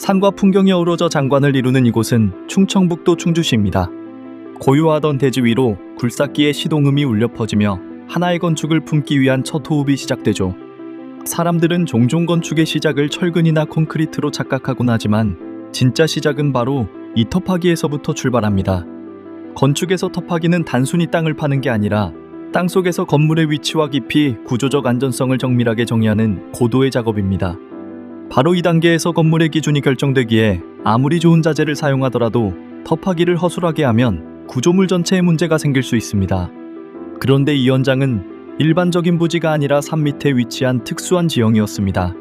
산과 풍경이 어우러져 장관을 이루는 이곳은 충청북도 충주시입니다. 고요하던 대지 위로 굴삭기의 시동음이 울려 퍼지며 하나의 건축을 품기 위한 첫 호흡이 시작되죠. 사람들은 종종 건축의 시작을 철근이나 콘크리트로 착각하곤 하지만 진짜 시작은 바로 이 터파기에서부터 출발합니다. 건축에서 터파기는 단순히 땅을 파는 게 아니라 땅속에서 건물의 위치와 깊이, 구조적 안전성을 정밀하게 정의하는 고도의 작업입니다. 바로 이 단계에서 건물의 기준이 결정되기에 아무리 좋은 자재를 사용하더라도 터파기를 허술하게 하면 구조물 전체에 문제가 생길 수 있습니다. 그런데 이 현장은 일반적인 부지가 아니라 산 밑에 위치한 특수한 지형이었습니다.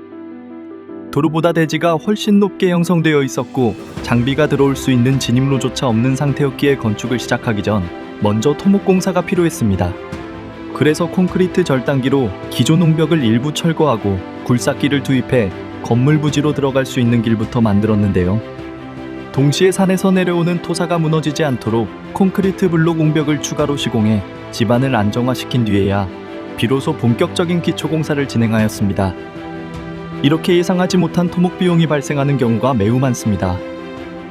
도로보다 대지가 훨씬 높게 형성되어 있었고 장비가 들어올 수 있는 진입로조차 없는 상태였기에 건축을 시작하기 전 먼저 토목공사가 필요했습니다. 그래서 콘크리트 절단기로 기존 옹벽을 일부 철거하고 굴삭기를 투입해 건물 부지로 들어갈 수 있는 길부터 만들었는데요. 동시에 산에서 내려오는 토사가 무너지지 않도록 콘크리트 블록 옹벽을 추가로 시공해 집안을 안정화시킨 뒤에야 비로소 본격적인 기초공사를 진행하였습니다. 이렇게 예상하지 못한 토목 비용이 발생하는 경우가 매우 많습니다.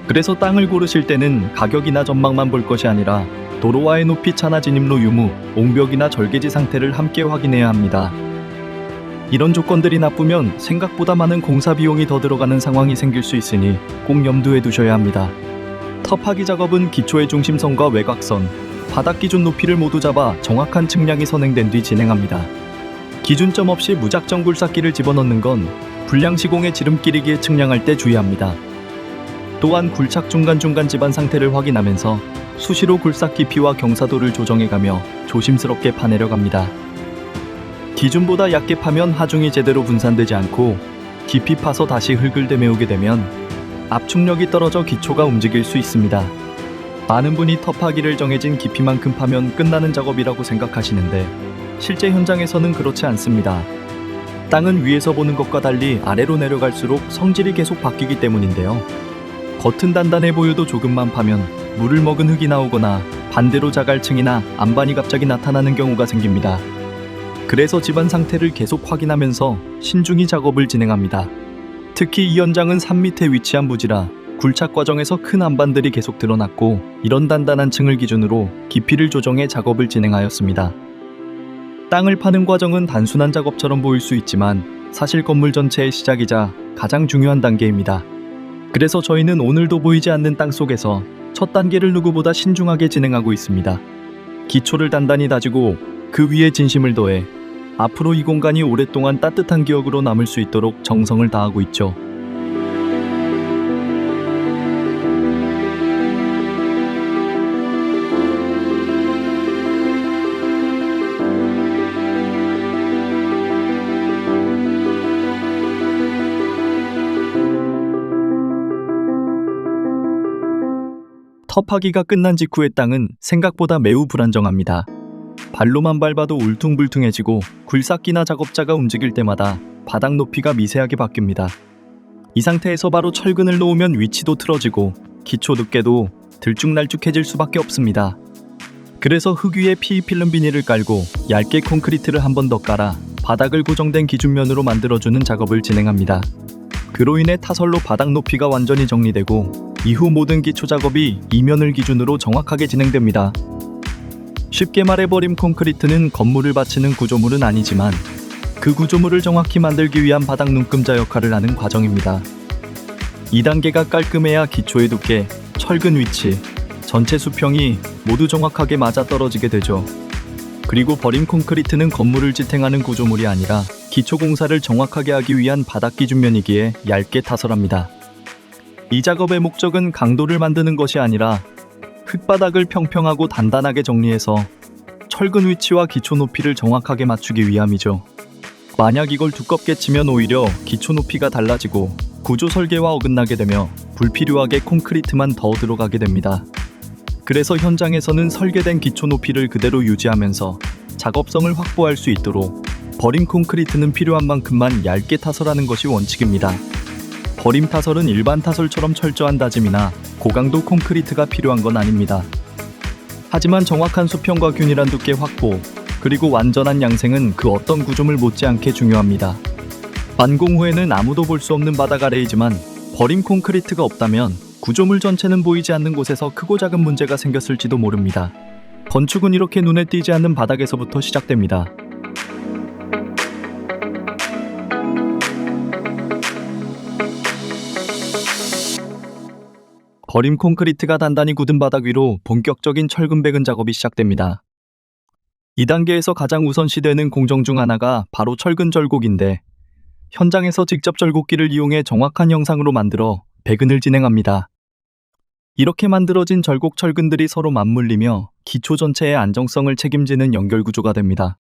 그래서 땅을 고르실 때는 가격이나 전망만 볼 것이 아니라 도로와의 높이 차나 진입로 유무, 옹벽이나 절개지 상태를 함께 확인해야 합니다. 이런 조건들이 나쁘면 생각보다 많은 공사 비용이 더 들어가는 상황이 생길 수 있으니 꼭 염두에 두셔야 합니다. 터파기 작업은 기초의 중심선과 외곽선, 바닥 기준 높이를 모두 잡아 정확한 측량이 선행된 뒤 진행합니다. 기준점 없이 무작정 굴삭기를 집어넣는 건 불량 시공의 지름길이기에 측량할 때 주의합니다. 또한 굴착 중간중간 집안 상태를 확인하면서 수시로 굴삭 깊이와 경사도를 조정해가며 조심스럽게 파내려갑니다. 기준보다 얕게 파면 하중이 제대로 분산되지 않고 깊이 파서 다시 흙을 되메우게 되면 압축력이 떨어져 기초가 움직일 수 있습니다. 많은 분이 터파기를 정해진 깊이만큼 파면 끝나는 작업이라고 생각하시는데 실제 현장에서는 그렇지 않습니다. 땅은 위에서 보는 것과 달리 아래로 내려갈수록 성질이 계속 바뀌기 때문인데요. 겉은 단단해 보여도 조금만 파면 물을 먹은 흙이 나오거나 반대로 자갈층이나 안반이 갑자기 나타나는 경우가 생깁니다. 그래서 집안 상태를 계속 확인하면서 신중히 작업을 진행합니다. 특히 이 현장은 산 밑에 위치한 부지라 굴착 과정에서 큰 안반들이 계속 드러났고 이런 단단한 층을 기준으로 깊이를 조정해 작업을 진행하였습니다. 땅을 파는 과정은 단순한 작업처럼 보일 수 있지만 사실 건물 전체의 시작이자 가장 중요한 단계입니다. 그래서 저희는 오늘도 보이지 않는 땅 속에서 첫 단계를 누구보다 신중하게 진행하고 있습니다. 기초를 단단히 다지고 그 위에 진심을 더해 앞으로 이 공간이 오랫동안 따뜻한 기억으로 남을 수 있도록 정성을 다하고 있죠. 터파기가 끝난 직후의 땅은 생각보다 매우 불안정합니다. 발로만 밟아도 울퉁불퉁해지고 굴삭기나 작업자가 움직일 때마다 바닥 높이가 미세하게 바뀝니다. 이 상태에서 바로 철근을 놓으면 위치도 틀어지고 기초 두께도 들쭉날쭉해질 수밖에 없습니다. 그래서 흙 위에 PE 필름 비닐을 깔고 얇게 콘크리트를 한 번 더 깔아 바닥을 고정된 기준면으로 만들어주는 작업을 진행합니다. 그로 인해 타설로 바닥 높이가 완전히 정리되고 이후 모든 기초 작업이 이면을 기준으로 정확하게 진행됩니다. 쉽게 말해 버림 콘크리트는 건물을 받치는 구조물은 아니지만 그 구조물을 정확히 만들기 위한 바닥 눈금자 역할을 하는 과정입니다. 2단계가 깔끔해야 기초의 두께, 철근 위치, 전체 수평이 모두 정확하게 맞아떨어지게 되죠. 그리고 버림 콘크리트는 건물을 지탱하는 구조물이 아니라 기초 공사를 정확하게 하기 위한 바닥 기준면이기에 얇게 타설합니다. 이 작업의 목적은 강도를 만드는 것이 아니라 흙바닥을 평평하고 단단하게 정리해서 철근 위치와 기초 높이를 정확하게 맞추기 위함이죠. 만약 이걸 두껍게 치면 오히려 기초 높이가 달라지고 구조 설계와 어긋나게 되며 불필요하게 콘크리트만 더 들어가게 됩니다. 그래서 현장에서는 설계된 기초 높이를 그대로 유지하면서 작업성을 확보할 수 있도록 버림 콘크리트는 필요한 만큼만 얇게 타설하는 것이 원칙입니다. 버림 타설은 일반 타설처럼 철저한 다짐이나 고강도 콘크리트가 필요한 건 아닙니다. 하지만 정확한 수평과 균일한 두께 확보, 그리고 완전한 양생은 그 어떤 구조물 못지않게 중요합니다. 완공 후에는 아무도 볼 수 없는 바닥 아래이지만 버림 콘크리트가 없다면 구조물 전체는 보이지 않는 곳에서 크고 작은 문제가 생겼을지도 모릅니다. 건축은 이렇게 눈에 띄지 않는 바닥에서부터 시작됩니다. 버림 콘크리트가 단단히 굳은 바닥 위로 본격적인 철근 배근 작업이 시작됩니다. 2단계에서 가장 우선시되는 공정 중 하나가 바로 철근 절곡인데, 현장에서 직접 절곡기를 이용해 정확한 형상으로 만들어 배근을 진행합니다. 이렇게 만들어진 절곡 철근들이 서로 맞물리며 기초 전체의 안정성을 책임지는 연결 구조가 됩니다.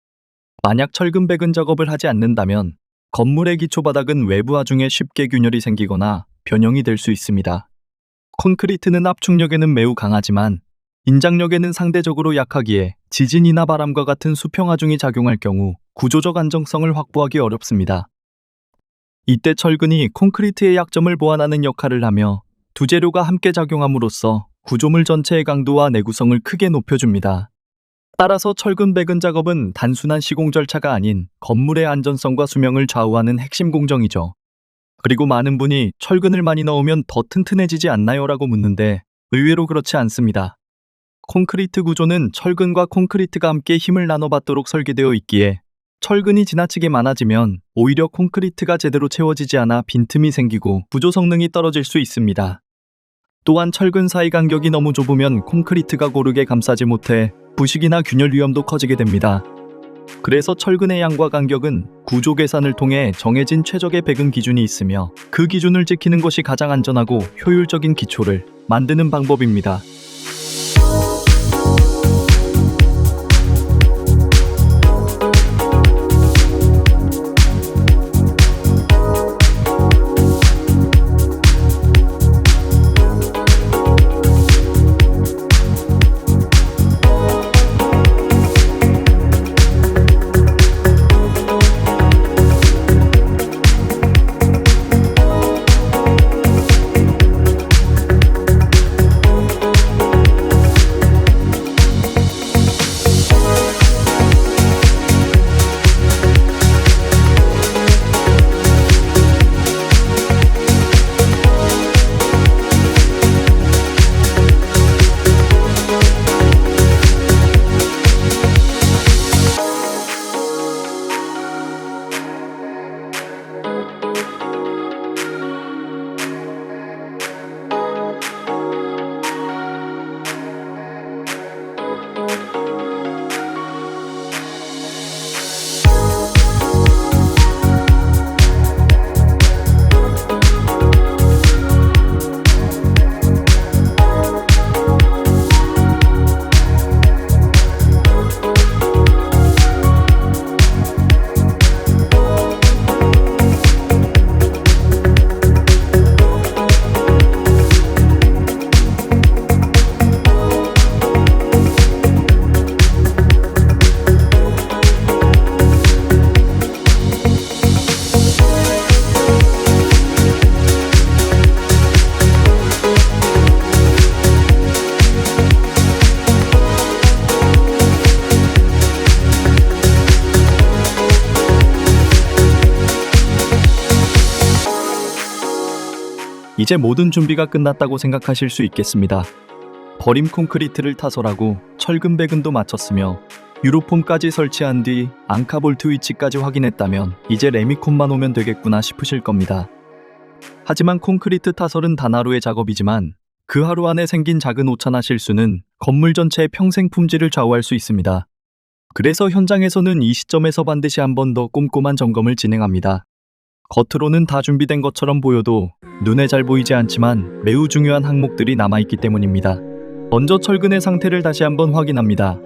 만약 철근 배근 작업을 하지 않는다면 건물의 기초 바닥은 외부 하중에 쉽게 균열이 생기거나 변형이 될 수 있습니다. 콘크리트는 압축력에는 매우 강하지만 인장력에는 상대적으로 약하기에 지진이나 바람과 같은 수평 하중이 작용할 경우 구조적 안정성을 확보하기 어렵습니다. 이때 철근이 콘크리트의 약점을 보완하는 역할을 하며 두 재료가 함께 작용함으로써 구조물 전체의 강도와 내구성을 크게 높여줍니다. 따라서 철근 배근 작업은 단순한 시공 절차가 아닌 건물의 안전성과 수명을 좌우하는 핵심 공정이죠. 그리고 많은 분이 철근을 많이 넣으면 더 튼튼해지지 않나요? 라고 묻는데 의외로 그렇지 않습니다. 콘크리트 구조는 철근과 콘크리트가 함께 힘을 나눠받도록 설계되어 있기에 철근이 지나치게 많아지면 오히려 콘크리트가 제대로 채워지지 않아 빈틈이 생기고 구조 성능이 떨어질 수 있습니다. 또한 철근 사이 간격이 너무 좁으면 콘크리트가 고르게 감싸지 못해 부식이나 균열 위험도 커지게 됩니다. 그래서 철근의 양과 간격은 구조 계산을 통해 정해진 최적의 배근 기준이 있으며 그 기준을 지키는 것이 가장 안전하고 효율적인 기초를 만드는 방법입니다. 이제 모든 준비가 끝났다고 생각하실 수 있겠습니다. 버림 콘크리트를 타설하고 철근 배근도 마쳤으며 유로폼까지 설치한 뒤 앙카볼트 위치까지 확인했다면 이제 레미콘만 오면 되겠구나 싶으실 겁니다. 하지만 콘크리트 타설은 단 하루의 작업이지만 그 하루 안에 생긴 작은 오차나 실수는 건물 전체의 평생 품질을 좌우할 수 있습니다. 그래서 현장에서는 이 시점에서 반드시 한 번 더 꼼꼼한 점검을 진행합니다. 겉으로는 다 준비된 것처럼 보여도 눈에 잘 보이지 않지만 매우 중요한 항목들이 남아있기 때문입니다. 먼저 철근의 상태를 다시 한번 확인합니다.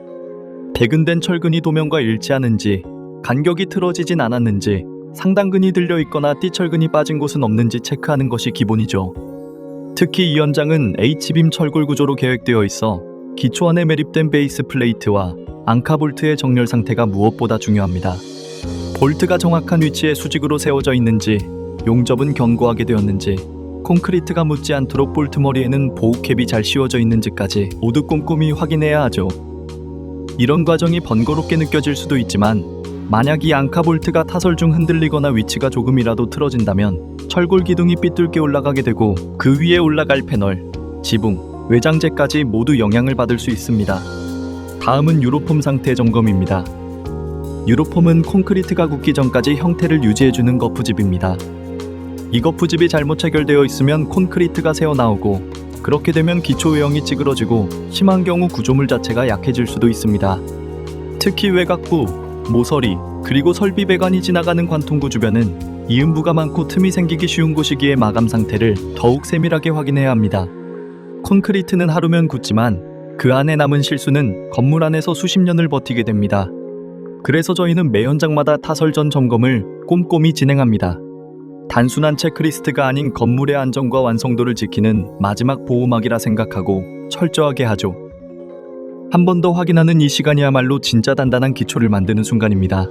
배근된 철근이 도면과 일치하는지, 간격이 틀어지진 않았는지, 상단근이 들려있거나 띠철근이 빠진 곳은 없는지 체크하는 것이 기본이죠. 특히 이 현장은 H빔 철골 구조로 계획되어 있어 기초 안에 매립된 베이스 플레이트와 앙카볼트의 정렬 상태가 무엇보다 중요합니다. 볼트가 정확한 위치에 수직으로 세워져 있는지, 용접은 견고하게 되었는지, 콘크리트가 묻지 않도록 볼트 머리에는 보호캡이 잘 씌워져 있는지까지 모두 꼼꼼히 확인해야 하죠. 이런 과정이 번거롭게 느껴질 수도 있지만 만약 이 앙카볼트가 타설 중 흔들리거나 위치가 조금이라도 틀어진다면 철골 기둥이 삐뚤게 올라가게 되고 그 위에 올라갈 패널, 지붕, 외장재까지 모두 영향을 받을 수 있습니다. 다음은 유로폼 상태 점검입니다. 유로폼은 콘크리트가 굳기 전까지 형태를 유지해주는 거푸집입니다. 이 거푸집이 잘못 체결되어 있으면 콘크리트가 새어나오고, 그렇게 되면 기초 외형이 찌그러지고 심한 경우 구조물 자체가 약해질 수도 있습니다. 특히 외곽부, 모서리, 그리고 설비 배관이 지나가는 관통구 주변은 이음부가 많고 틈이 생기기 쉬운 곳이기에 마감 상태를 더욱 세밀하게 확인해야 합니다. 콘크리트는 하루면 굳지만 그 안에 남은 실수는 건물 안에서 수십 년을 버티게 됩니다. 그래서 저희는 매 현장마다 타설 전 점검을 꼼꼼히 진행합니다. 단순한 체크리스트가 아닌 건물의 안정과 완성도를 지키는 마지막 보호막이라 생각하고 철저하게 하죠. 한 번 더 확인하는 이 시간이야말로 진짜 단단한 기초를 만드는 순간입니다.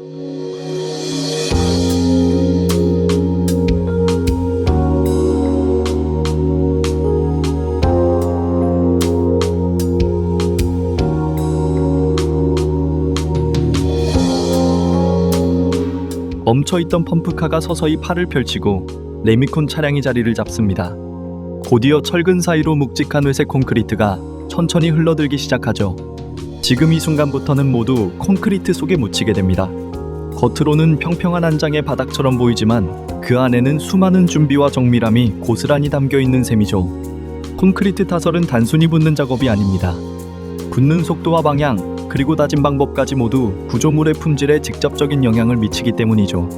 멈춰있던 펌프카가 서서히 팔을 펼치고 레미콘 차량이 자리를 잡습니다. 곧이어 철근 사이로 묵직한 회색 콘크리트가 천천히 흘러들기 시작하죠. 지금 이 순간부터는 모두 콘크리트 속에 묻히게 됩니다. 겉으로는 평평한 한 장의 바닥처럼 보이지만 그 안에는 수많은 준비와 정밀함이 고스란히 담겨있는 셈이죠. 콘크리트 타설은 단순히 붓는 작업이 아닙니다. 붓는 속도와 방향, 그리고 다짐 방법까지 모두 구조물의 품질에 직접적인 영향을 미치기 때문이죠.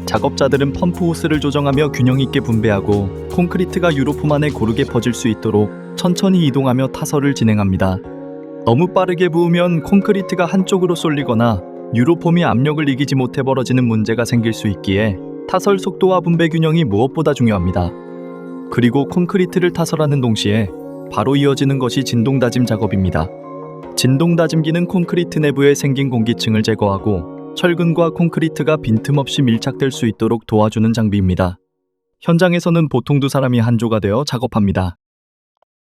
작업자들은 펌프 호스를 조정하며 균형 있게 분배하고 콘크리트가 유로폼 안에 고르게 퍼질 수 있도록 천천히 이동하며 타설을 진행합니다. 너무 빠르게 부으면 콘크리트가 한쪽으로 쏠리거나 유로폼이 압력을 이기지 못해 벌어지는 문제가 생길 수 있기에 타설 속도와 분배 균형이 무엇보다 중요합니다. 그리고 콘크리트를 타설하는 동시에 바로 이어지는 것이 진동 다짐 작업입니다. 진동 다짐기는 콘크리트 내부에 생긴 공기층을 제거하고 철근과 콘크리트가 빈틈없이 밀착될 수 있도록 도와주는 장비입니다. 현장에서는 보통 두 사람이 한조가 되어 작업합니다.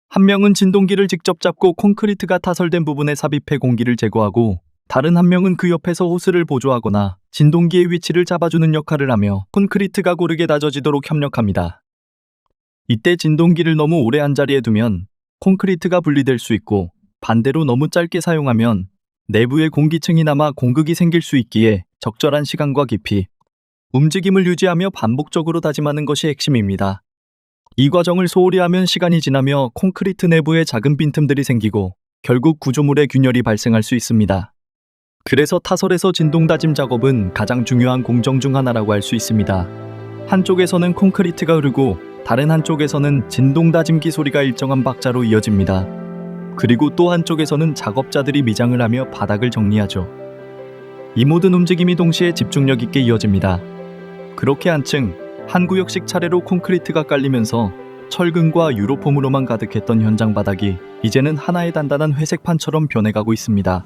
한 명은 진동기를 직접 잡고 콘크리트가 타설된 부분에 삽입해 공기를 제거하고, 다른 한 명은 그 옆에서 호스를 보조하거나 진동기의 위치를 잡아주는 역할을 하며 콘크리트가 고르게 다져지도록 협력합니다. 이때 진동기를 너무 오래 한 자리에 두면 콘크리트가 분리될 수 있고, 반대로 너무 짧게 사용하면 내부에 공기층이 남아 공극이 생길 수 있기에 적절한 시간과 깊이, 움직임을 유지하며 반복적으로 다짐하는 것이 핵심입니다. 이 과정을 소홀히 하면 시간이 지나며 콘크리트 내부에 작은 빈틈들이 생기고 결국 구조물의 균열이 발생할 수 있습니다. 그래서 타설에서 진동 다짐 작업은 가장 중요한 공정 중 하나라고 할 수 있습니다. 한쪽에서는 콘크리트가 흐르고 다른 한쪽에서는 진동 다짐기 소리가 일정한 박자로 이어집니다. 그리고 또 한쪽에서는 작업자들이 미장을 하며 바닥을 정리하죠. 이 모든 움직임이 동시에 집중력 있게 이어집니다. 그렇게 한층 한 구역씩 차례로 콘크리트가 깔리면서 철근과 유로폼으로만 가득했던 현장 바닥이 이제는 하나의 단단한 회색판처럼 변해가고 있습니다.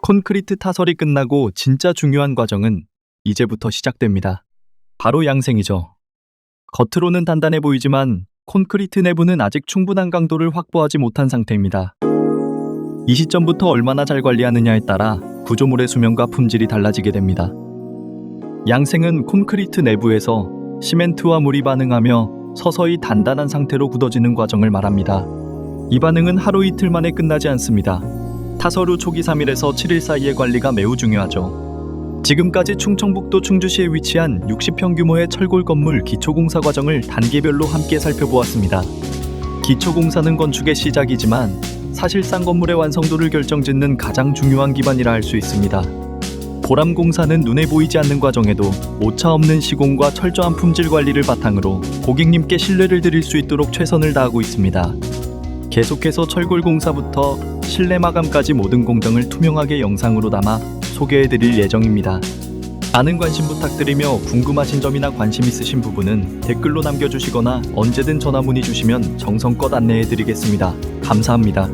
콘크리트 타설이 끝나고 진짜 중요한 과정은 이제부터 시작됩니다. 바로 양생이죠. 겉으로는 단단해 보이지만 콘크리트 내부는 아직 충분한 강도를 확보하지 못한 상태입니다. 이 시점부터 얼마나 잘 관리하느냐에 따라 구조물의 수명과 품질이 달라지게 됩니다. 양생은 콘크리트 내부에서 시멘트와 물이 반응하며 서서히 단단한 상태로 굳어지는 과정을 말합니다. 이 반응은 하루 이틀 만에 끝나지 않습니다. 타설 후 초기 3일에서 7일 사이의 관리가 매우 중요하죠. 지금까지 충청북도 충주시에 위치한 60평 규모의 철골 건물 기초공사 과정을 단계별로 함께 살펴보았습니다. 기초공사는 건축의 시작이지만 사실상 건물의 완성도를 결정짓는 가장 중요한 기반이라 할 수 있습니다. 보람공사는 눈에 보이지 않는 과정에도 오차 없는 시공과 철저한 품질 관리를 바탕으로 고객님께 신뢰를 드릴 수 있도록 최선을 다하고 있습니다. 계속해서 철골 공사부터 실내 마감까지 모든 공정을 투명하게 영상으로 담아 소개해드릴 예정입니다. 많은 관심 부탁드리며 궁금하신 점이나 관심 있으신 부분은 댓글로 남겨주시거나 언제든 전화 문의 주시면 정성껏 안내해드리겠습니다. 감사합니다.